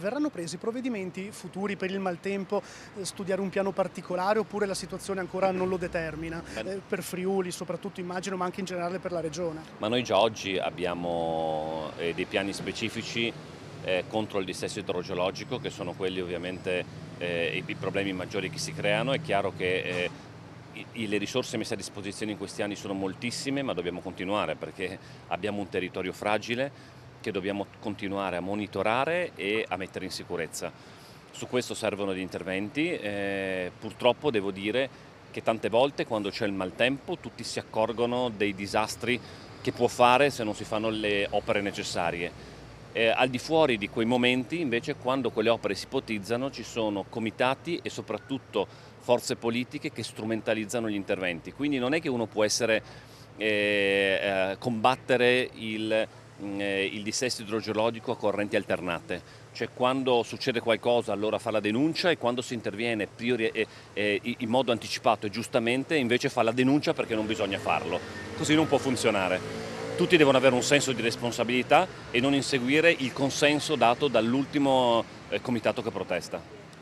verranno presi provvedimenti futuri per il maltempo, studiare un piano particolare oppure la situazione ancora non lo determina? Per Friuli soprattutto immagino, ma anche in generale per la regione. Ma noi già oggi abbiamo dei piani specifici contro il dissesto idrogeologico, che sono quelli ovviamente i problemi maggiori che si creano. È chiaro che le risorse messe a disposizione in questi anni sono moltissime, ma dobbiamo continuare perché abbiamo un territorio fragile che dobbiamo continuare a monitorare e a mettere in sicurezza. Su questo servono degli interventi, purtroppo devo dire che tante volte quando c'è il maltempo tutti si accorgono dei disastri che può fare se non si fanno le opere necessarie. Al di fuori di quei momenti invece, quando quelle opere si ipotizzano, ci sono comitati e soprattutto forze politiche che strumentalizzano gli interventi, quindi non è che uno può combattere il dissesto idrogeologico a correnti alternate, cioè quando succede qualcosa allora fa la denuncia, e quando si interviene in modo anticipato e giustamente invece fa la denuncia perché non bisogna farlo. Così non può funzionare. Tutti devono avere un senso di responsabilità e non inseguire il consenso dato dall'ultimo comitato che protesta.